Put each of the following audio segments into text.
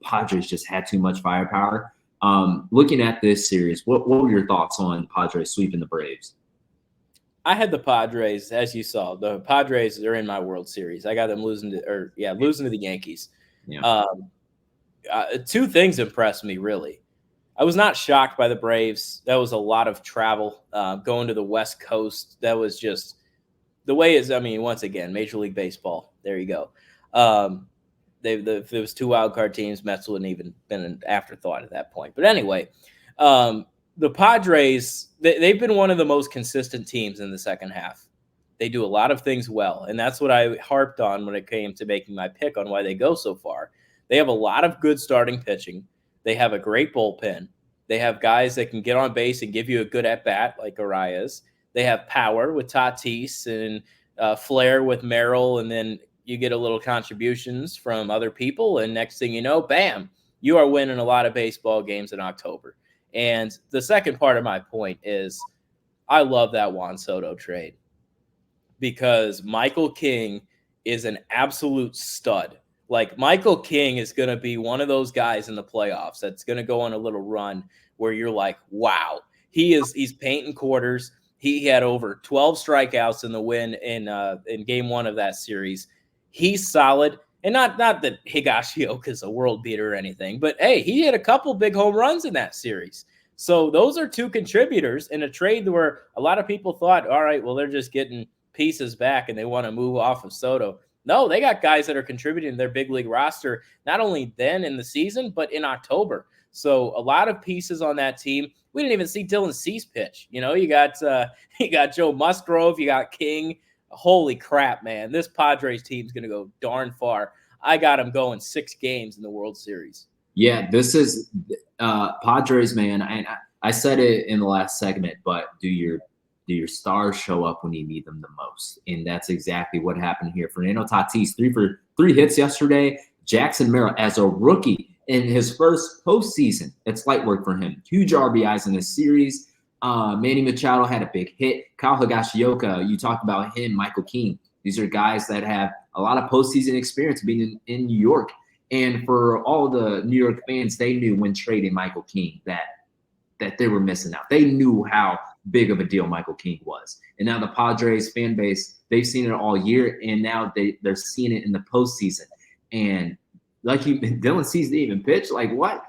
Padres just had too much firepower. Looking at this series, what were your thoughts on the Padres sweeping the Braves? I had the Padres, as you saw. The Padres are in my World Series. I got them losing to the Yankees. Yeah. Two things impressed me, really. I was not shocked by the Braves. That was a lot of travel, going to the West Coast. That was just the way is. I mean, once again, Major League Baseball. There you go. If there was two wild card teams, Mets wouldn't even been an afterthought at that point. But anyway, the Padres, they've been one of the most consistent teams in the second half. They do a lot of things well, and that's what I harped on when it came to making my pick on why they go so far. They have a lot of good starting pitching. They have a great bullpen. They have guys that can get on base and give you a good at-bat like Arias. They have power with Tatis and flair with Merrill, and then you get a little contributions from other people, and next thing you know, bam, you are winning a lot of baseball games in October. And the second part of my point is I love that Juan Soto trade because Michael King is an absolute stud. Like, Michael King is going to be one of those guys in the playoffs that's going to go on a little run where you're like, wow, he's painting quarters. He had over 12 strikeouts in the win in game one of that series. He's solid. And not that Higashioka's a world beater or anything, but hey, he had a couple big home runs in that series. So those are two contributors in a trade where a lot of people thought, all right, well, they're just getting pieces back and they want to move off of Soto. No, they got guys that are contributing to their big league roster, not only then in the season, but in October. So a lot of pieces on that team. We didn't even see Dylan Cease pitch. You know, you got Joe Musgrove, you got King. Holy crap, man. This Padres team's going to go darn far. I got them going 6 games in the World Series. Yeah, this is Padres, man. I said it in the last segment, but do your stars show up when you need them the most? And that's exactly what happened here. Fernando Tatis, 3 for 3 hits yesterday. Jackson Merrill, as a rookie in his first postseason, it's light work for him. Huge RBIs in this series. Manny Machado had a big hit. Kyle Higashioka, you talked about him. Michael King. These are guys that have a lot of postseason experience being in New York. And for all the New York fans, they knew when trading Michael King that they were missing out. They knew how big of a deal Michael King was. And now the Padres fan base, they've seen it all year, and now they're seeing it in the postseason. And like Dylan Cease didn't even pitch. Like, what?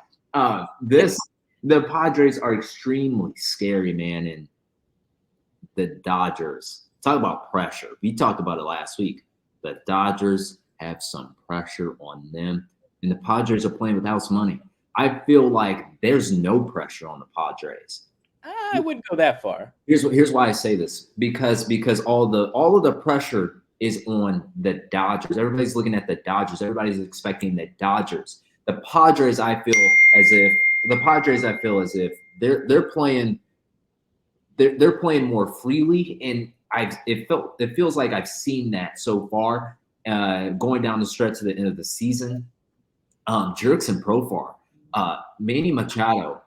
The Padres are extremely scary, man. And the Dodgers, talk about pressure. We talked about it last week. The Dodgers have some pressure on them, and the Padres are playing with house money. I feel like there's no pressure on the Padres. I wouldn't go that far. Here's why I say this. Because all of the pressure is on the Dodgers. Everybody's looking at the Dodgers. Everybody's expecting the Dodgers. The Padres, I feel as if they're playing more freely, and it feels like I've seen that so far going down the stretch to the end of the season. Jurickson Profar, Manny Machado,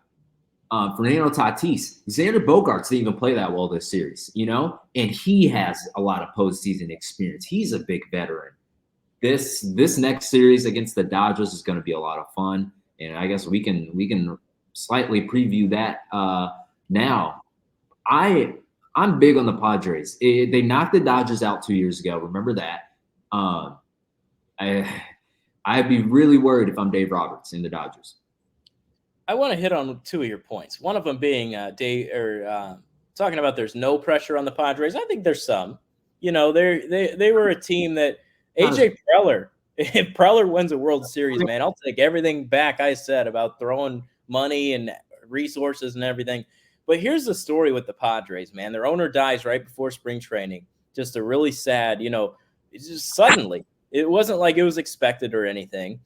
Fernando Tatis, Xander Bogaerts didn't even play that well this series, you know, and he has a lot of postseason experience. He's a big veteran. This next series against the Dodgers is going to be a lot of fun, and I guess we can slightly preview that now. I'm big on the Padres. They knocked the Dodgers out 2 years ago. Remember that. I'd be really worried if I'm Dave Roberts in the Dodgers. I want to hit on 2 of your points. One of them being talking about there's no pressure on the Padres. I think there's some. You know, they were a team that AJ Preller. If Preller wins a World Series, man, I'll take everything back I said about throwing money and resources and everything. But here's the story with the Padres, man. Their owner dies right before spring training. Just a really sad, you know, it's just suddenly. It wasn't like it was expected or anything.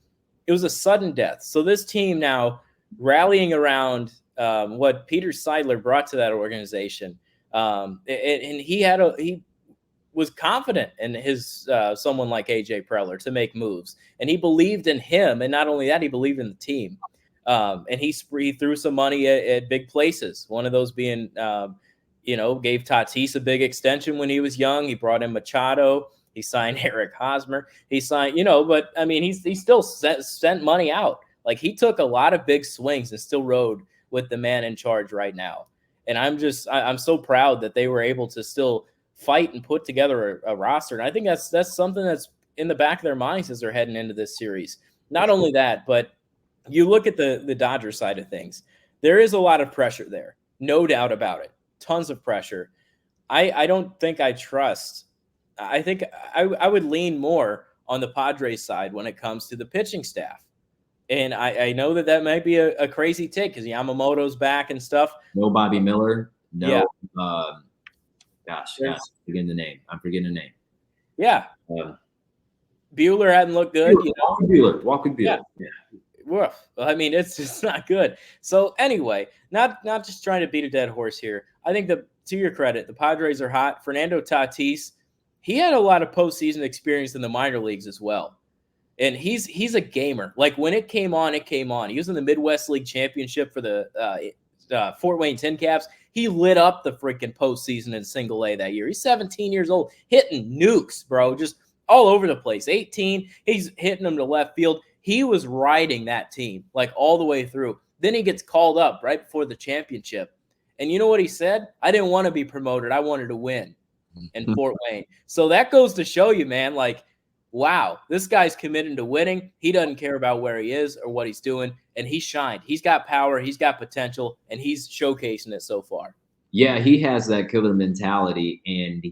It was a sudden death. So this team now rallying around what Peter Seidler brought to that organization. And he was confident in his someone like AJ Preller to make moves. And he believed in him. And not only that, he believed in the team. And he threw some money at big places. One of those being, gave Tatis a big extension when he was young. He brought in Machado. He signed Eric Hosmer. He signed, but I mean, he still sent money out. Like, he took a lot of big swings and still rode with the man in charge right now. And I'm so proud that they were able to still fight and put together a roster. And I think that's something that's in the back of their minds as they're heading into this series. Not only that, but you look at the Dodgers side of things. There is a lot of pressure there. No doubt about it. Tons of pressure. I don't think I trust. I think I would lean more on the Padres side when it comes to the pitching staff. And I know that might be a crazy take because Yamamoto's back and stuff. No Bobby Miller. No. Yeah. Gosh, I'm forgetting the name. Yeah. Buehler hadn't looked good. Walker Buehler. Yeah. Well, I mean, it's just not good. So anyway, not just trying to beat a dead horse here. I think that, to your credit, the Padres are hot. Fernando Tatis, he had a lot of postseason experience in the minor leagues as well. And he's a gamer. Like, when it came on, it came on. He was in the Midwest League Championship for the Fort Wayne Tin Caps. He lit up the freaking postseason in Single A that year. He's 17 years old, hitting nukes, bro, just all over the place. 18, he's hitting them to left field. He was riding that team, like, all the way through. Then he gets called up right before the championship. And you know what he said? I didn't want to be promoted. I wanted to win in Fort Wayne. So that goes to show you, man, like, wow, this guy's committed to winning. He doesn't care about where he is or what he's doing, and he shined. He's got power, he's got potential, and he's showcasing it so far. Yeah, he has that killer mentality, and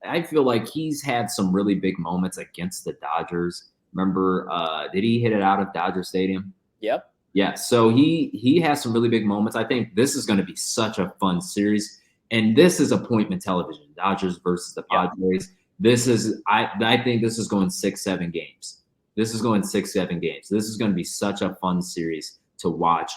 I feel like he's had some really big moments against the Dodgers. Remember, did he hit it out of Dodger Stadium? Yep. Yeah, so he has some really big moments. I think this is going to be such a fun series, and this is appointment television. Dodgers versus the Padres. Yep. This is I think this is going 6-7 games. This is going 6-7 games. This is going to be such a fun series to watch.